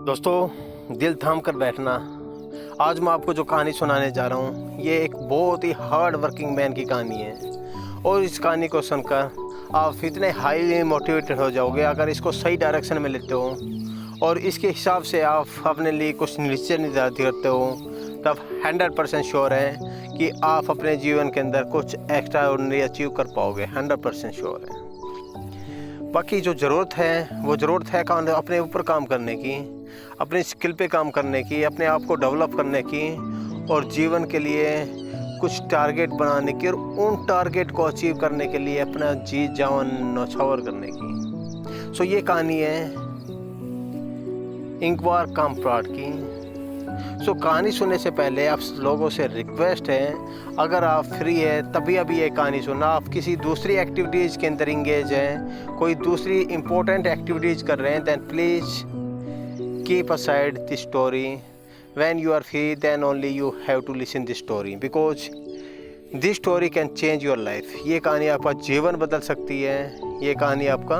दोस्तों, दिल थाम कर बैठना। आज मैं आपको जो कहानी सुनाने जा रहा हूँ ये एक बहुत ही हार्ड वर्किंग मैन की कहानी है। और इस कहानी को सुनकर आप इतने हाईली मोटिवेटेड हो जाओगे अगर इसको सही डायरेक्शन में लेते हो और इसके हिसाब से आप अपने लिए कुछ निश्चय निर्धारित करते हो, तब 100% श्योर है कि आप अपने जीवन के अंदर कुछ एक्स्ट्रा ऑर्डिनरी अचीव कर पाओगे। 100% श्योर है। बाकी जो ज़रूरत है वो ज़रूरत है अपने ऊपर काम करने की, अपनी स्किल पे काम करने की, अपने आप को डेवलप करने की और जीवन के लिए कुछ टारगेट बनाने की और उन टारगेट को अचीव करने के लिए अपना जी जान न्यौछावर करने की। सो ये कहानी है इंगवार कामप्राड की। सो कहानी सुनने से पहले आप लोगों से रिक्वेस्ट है, अगर आप फ्री है तभी अभी ये कहानी सुनना। आप किसी दूसरी एक्टिविटीज़ के अंदर इंगेज हैं, कोई दूसरी इम्पोर्टेंट एक्टिविटीज़ कर रहे हैं, then please keep aside this story. When you are free then only you have to listen this story, because this story can change your life. ये कहानी आपका जीवन बदल सकती है। ये कहानी आपका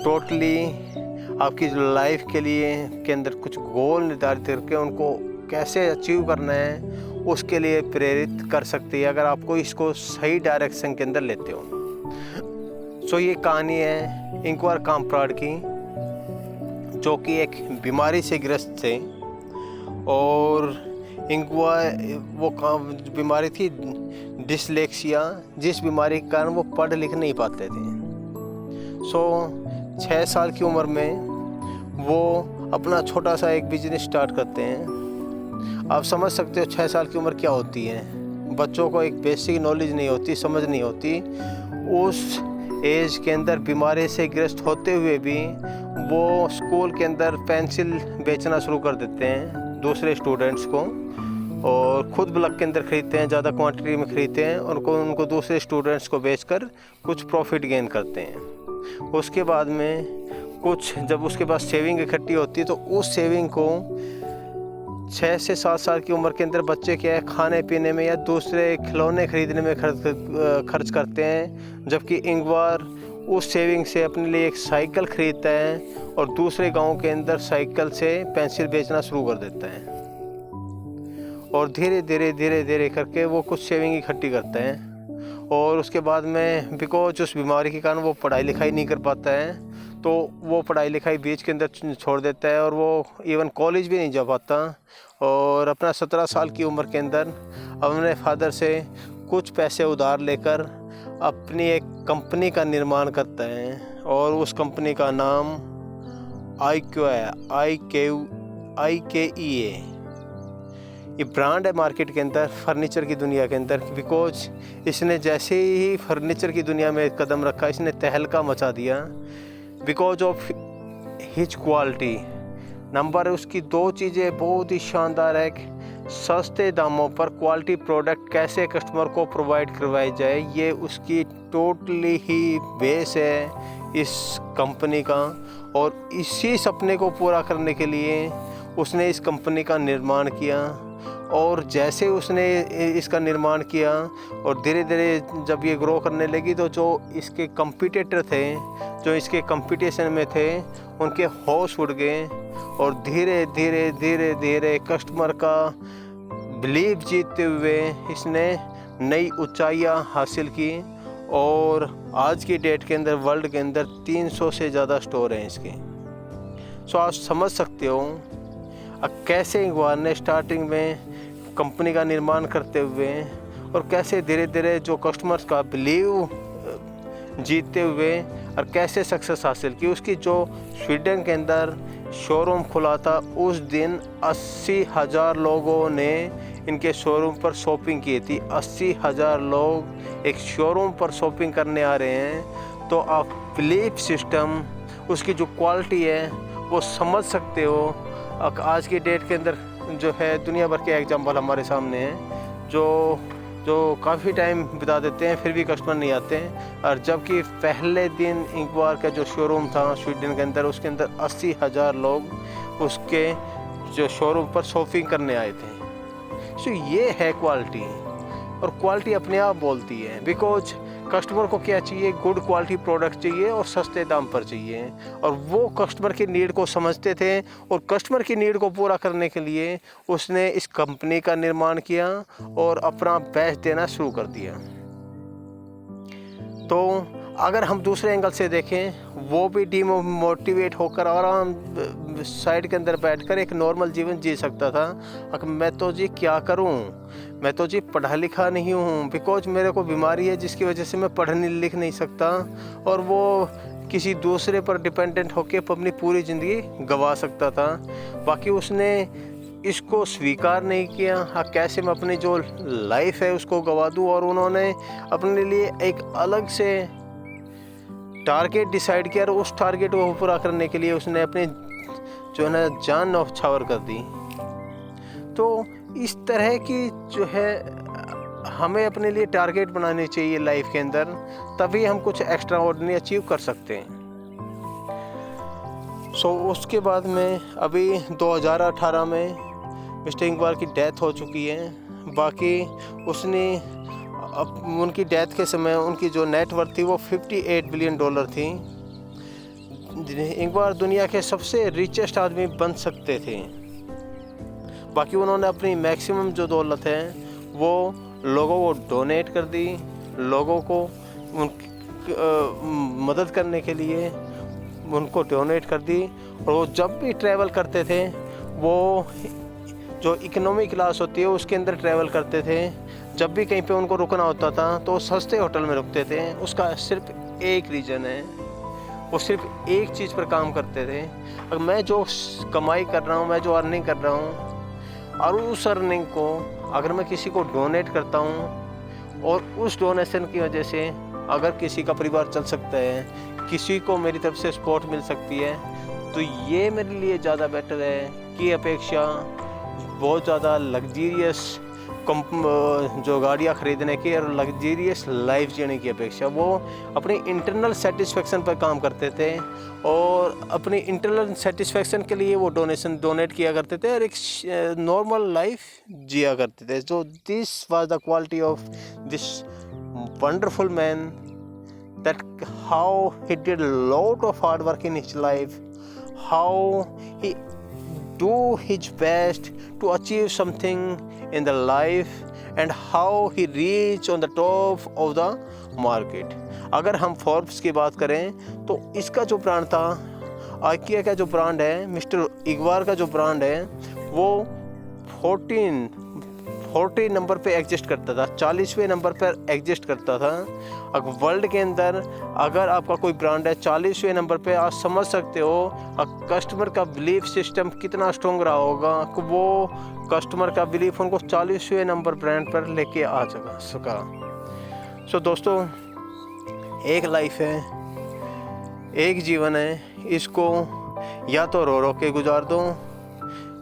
टोटली आपकी लाइफ के लिए के अंदर कुछ गोल निर्धारित करके उनको कैसे अचीव करना है उसके लिए प्रेरित कर सकती है, अगर आपको इसको सही डायरेक्शन के अंदर लेते हो। सो ये कहानी है इंगवार कामप्राड की, जो कि एक बीमारी से ग्रस्त थे। और इंगवार वो बीमारी थी डिसलेक्सिया, जिस बीमारी के कारण वो पढ़ लिख नहीं पाते थे। सो 6 साल की उम्र में वो अपना छोटा सा एक बिजनेस स्टार्ट करते हैं। आप समझ सकते हो 6 साल की उम्र क्या होती है। बच्चों को एक बेसिक नॉलेज नहीं होती, समझ नहीं होती। उस एज के अंदर बीमारी से ग्रस्त होते हुए भी वो स्कूल के अंदर पेंसिल बेचना शुरू कर देते हैं दूसरे स्टूडेंट्स को, और ख़ुद ब्लॉक के अंदर ख़रीदते हैं, ज़्यादा क्वांटिटी में ख़रीदते हैं, उनको दूसरे स्टूडेंट्स को बेचकर कुछ प्रॉफिट गेन करते हैं। उसके बाद में जब उसके पास सेविंग इकट्ठी होती है तो उस सेविंग को 6 से 7 साल की उम्र के अंदर बच्चे क्या है खाने पीने में या दूसरे खिलौने खरीदने में खर्च करते हैं, जबकि इंगवार उस सेविंग से अपने लिए एक साइकिल खरीदता है और दूसरे गांव के अंदर साइकिल से पेंसिल बेचना शुरू कर देता है। और धीरे धीरे करके वो कुछ सेविंग इकट्ठी करता है। और उसके बाद में बिकॉज उस बीमारी के कारण वो पढ़ाई लिखाई नहीं कर पाता है, तो वो पढ़ाई लिखाई बीच के अंदर छोड़ देता है और वो इवन कॉलेज भी नहीं जा पाता। और अपना 17 साल की उम्र के अंदर अपने फादर से कुछ पैसे उधार लेकर अपनी एक कंपनी का निर्माण करता है। और उस कंपनी का नाम IKEA ये ब्रांड है मार्केट के अंदर, फर्नीचर की दुनिया के अंदर। बिकॉज इसने जैसे ही फर्नीचर की दुनिया में कदम रखा, इसने तहलका मचा दिया because of his quality. Number उसकी 2 चीज़ें बहुत ही शानदार है। सस्ते दामों पर क्वालिटी प्रोडक्ट कैसे कस्टमर को प्रोवाइड करवाई जाए, ये उसकी टोटली ही बेस है इस कंपनी का। और इसी सपने को पूरा करने के लिए उसने इस कंपनी का निर्माण किया। और जैसे उसने इसका निर्माण किया और धीरे धीरे जब ये ग्रो करने लगी, तो जो इसके कंपटीटर थे, जो इसके कंपटीशन में थे, उनके होश उड़ गए। और धीरे धीरे कस्टमर का बिलीव जीतते हुए इसने नई ऊंचाइयां हासिल की। और आज की डेट के अंदर वर्ल्ड के अंदर 300 से ज़्यादा स्टोर हैं इसके। सो आप समझ सकते हो कैसे इंगवार ने स्टार्टिंग में कंपनी का निर्माण करते हुए और कैसे धीरे धीरे जो कस्टमर्स का बिलीव जीतते हुए और कैसे सक्सेस हासिल की। उसकी जो स्वीडन के अंदर शोरूम खुला था, उस दिन 80,000 लोगों ने इनके शोरूम पर शॉपिंग की थी। 80,000 लोग एक शोरूम पर शॉपिंग करने आ रहे हैं, तो आप बिलीफ सिस्टम, उसकी जो क्वालिटी है वो समझ सकते हो। आज की डेट के अंदर जो है दुनिया भर के एग्जाम्पल हमारे सामने हैं, जो काफ़ी टाइम बिता देते हैं फिर भी कस्टमर नहीं आते हैं। और जबकि पहले दिन इंगवार का जो शोरूम था स्वीडन के अंदर, उसके अंदर 80,000 लोग उसके जो शोरूम पर शॉपिंग करने आए थे। सो ये है क्वालिटी, और क्वालिटी अपने आप बोलती है। बिकॉज कस्टमर को क्या चाहिए, गुड क्वालिटी प्रोडक्ट चाहिए और सस्ते दाम पर चाहिए। और वो कस्टमर की नीड को समझते थे और कस्टमर की नीड को पूरा करने के लिए उसने इस कंपनी का निर्माण किया और अपना बेस्ट देना शुरू कर दिया। तो अगर हम दूसरे एंगल से देखें, वो भी डीमोटिवेट होकर आराम साइड के अंदर बैठकर एक नॉर्मल जीवन जी सकता था। अगर मैं तो जी क्या करूं, मैं तो जी पढ़ा लिखा नहीं हूं, बिकॉज मेरे को बीमारी है जिसकी वजह से मैं पढ़ लिख नहीं सकता, और वो किसी दूसरे पर डिपेंडेंट होकर अपनी पूरी ज़िंदगी गंवा सकता था। बाकी उसने इसको स्वीकार नहीं किया, हाँ कैसे मैं अपनी जो लाइफ है उसको गंवा दूँ, और उन्होंने अपने लिए एक अलग से टारगेट डिसाइड किया और उस टारगेट को पूरा करने के लिए उसने अपनी जो है ना जान न्यौछावर कर दी। तो इस तरह की जो है हमें अपने लिए टारगेट बनाने चाहिए लाइफ के अंदर, तभी हम कुछ एक्स्ट्रा ऑर्डिनरी अचीव कर सकते हैं। उसके बाद में अभी 2018 में मिस्टर इकबाल की डेथ हो चुकी है। बाकी उसने उनकी डेथ के समय उनकी जो नेटवर्थ थी वो $58 बिलियन थी। इकबाल दुनिया के सबसे रिचेस्ट आदमी बन सकते थे। बाकी उन्होंने अपनी मैक्सिमम जो दौलत है वो लोगों को डोनेट कर दी, लोगों को मदद करने के लिए उनको डोनेट कर दी। और वो जब भी ट्रैवल करते थे वो जो इकोनॉमी क्लास होती है उसके अंदर ट्रैवल करते थे। जब भी कहीं पे उनको रुकना होता था तो सस्ते होटल में रुकते थे। उसका सिर्फ एक रीज़न है, वो सिर्फ एक चीज़ पर काम करते थे। अगर मैं जो कमाई कर रहा हूँ, मैं जो अर्निंग कर रहा हूँ, और उस अर्निंग को अगर मैं किसी को डोनेट करता हूँ और उस डोनेशन की वजह से अगर किसी का परिवार चल सकता है, किसी को मेरी तरफ से सपोर्ट मिल सकती है, तो ये मेरे लिए ज़्यादा बेटर है कि अपेक्षा बहुत ज़्यादा लग्जीरियस जो गाड़ियाँ ख़रीदने की और लग्जीरियस लाइफ जीने की अपेक्षा। वो अपनी इंटरनल सेटिस्फेक्शन पर काम करते थे और अपनी इंटरनल सेटिस्फेक्शन के लिए वो डोनेट किया करते थे और एक नॉर्मल लाइफ जिया करते थे। जो this was the quality of this wonderful man, that how he did a lot of hard work in his life, how he do his best to achieve something in the life, and how he reach on the top of the market. अगर हम Forbes की बात करें तो इसका जो brand था, IKEA का जो ब्रांड है, मिस्टर इकबाल का जो ब्रांड है, वो 40 नंबर पे एग्जिस्ट करता था, 40वें नंबर पर एग्जिस्ट करता था। अगर वर्ल्ड के अंदर अगर आपका कोई ब्रांड है 40वें नंबर पे, आप समझ सकते हो कस्टमर का बिलीफ सिस्टम कितना स्ट्रॉन्ग रहा होगा कि वो कस्टमर का बिलीफ उनको 40वें नंबर ब्रांड पर लेके आ सका। सो दोस्तों, एक लाइफ है, एक जीवन है, इसको या तो रो रो के गुजार दो,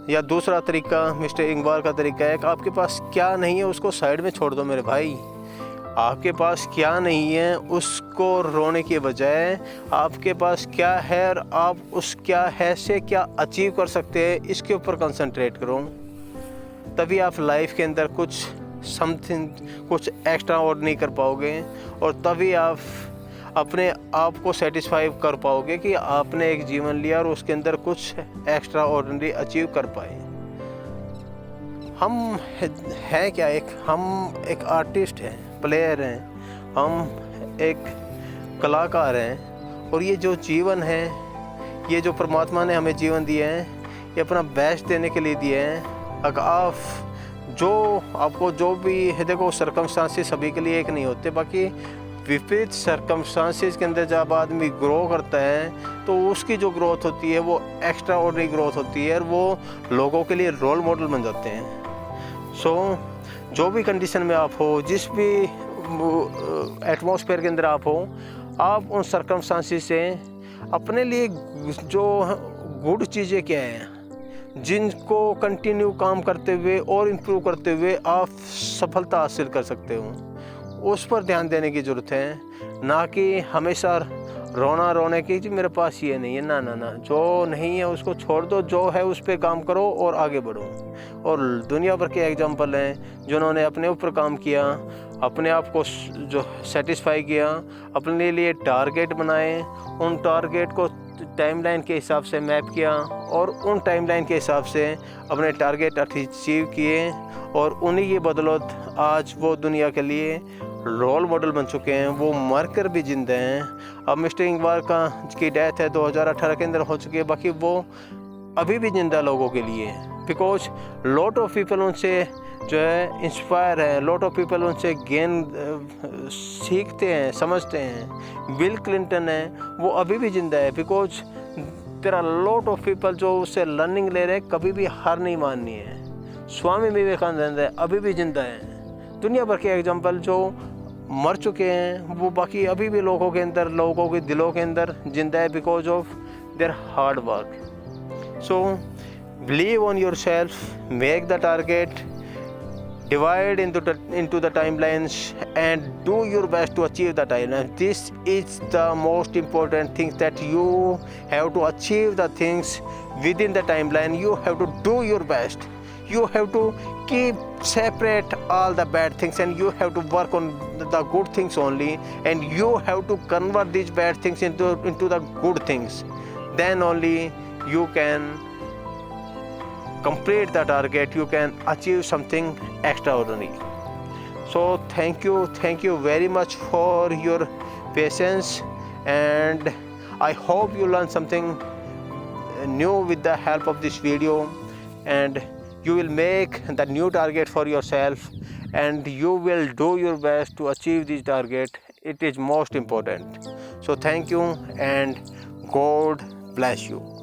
या दूसरा तरीका मिस्टर इकबाल का तरीका है कि आपके पास क्या नहीं है उसको साइड में छोड़ दो मेरे भाई। आपके पास क्या नहीं है उसको रोने के बजाय आपके पास क्या है और आप उस क्या है से क्या अचीव कर सकते हैं इसके ऊपर कंसंट्रेट करो। तभी आप लाइफ के अंदर कुछ एक्स्ट्रा ऑर्डिनरी कर पाओगे और तभी आप अपने आप को सेटिस्फाई कर पाओगे कि आपने एक जीवन लिया और उसके अंदर कुछ एक्स्ट्रा ऑर्डिनरी अचीव कर पाए। हम हैं क्या, हम एक आर्टिस्ट हैं, प्लेयर हैं, हम एक कलाकार हैं, और ये जो जीवन है, ये जो परमात्मा ने हमें जीवन दिए हैं, ये अपना बेस्ट देने के लिए दिए हैं। अगर आपको जो भी है, देखो सर्कमस्टांसेस सभी के लिए एक नहीं होते, बाकी विपरीत सर्कमस्टांसेस के अंदर जब आदमी ग्रो करता है तो उसकी जो ग्रोथ होती है वो एक्स्ट्रा ऑर्डिनरी ग्रोथ होती है और वो लोगों के लिए रोल मॉडल बन जाते हैं। जो भी कंडीशन में आप हो, जिस भी एटमॉस्फेयर के अंदर आप हो, आप उन सर्कमस्टांसेस से अपने लिए जो गुड चीज़ें क्या हैं जिनको कंटिन्यू काम करते हुए और इम्प्रूव करते हुए आप सफलता हासिल कर सकते हो, उस पर ध्यान देने की ज़रूरत है। ना कि हमेशा रोना रोने की जी मेरे पास ये नहीं है, ना ना ना, जो नहीं है उसको छोड़ दो, जो है उस पर काम करो और आगे बढ़ो। और दुनिया भर के एग्जांपल हैं जिन्होंने अपने ऊपर काम किया, अपने आप को जो सेटिस्फाई किया, अपने लिए टारगेट बनाए, उन टारगेट को टाइमलाइन के हिसाब से मैप किया और उन टाइमलाइन के हिसाब से अपने टारगेट अचीव किए, और उन्हीं की बदौलत आज वो दुनिया के लिए रोल मॉडल बन चुके हैं। वो मरकर भी जिंदा हैं। अब मिस्टर इंगवार की डेथ है 2018 के अंदर हो चुकी है, बाकी वो अभी भी जिंदा लोगों के लिए, बिकॉज लॉट ऑफ पीपल उनसे जो है इंस्पायर है, लॉट ऑफ पीपल उनसे गेन सीखते हैं, समझते हैं। बिल क्लिंटन है, वो अभी भी जिंदा है, because there are lot of people जो उससे लर्निंग ले रहे हैं, कभी भी हार नहीं माननी है। स्वामी विवेकानंद है, अभी भी जिंदा है। दुनिया भर के एग्जाम्पल जो मर चुके हैं वो बाकी अभी भी लोगों के अंदर, लोगों के दिलों के अंदर जिंदा है, because of their hard work. So believe on your self, make the target, divide into the timelines and do your best to achieve the timeline. This is the most important thing, that you have to achieve the things within the timeline. You have to do your best. You have to keep separate all the bad things and you have to work on the good things only, and you have to convert these bad things into the good things. Then only you can complete the target, you can achieve something extraordinary. So thank you very much for your patience, and I hope you learn something new with the help of this video, and you will make the new target for yourself and you will do your best to achieve this target. It is most important. So thank you and God bless you.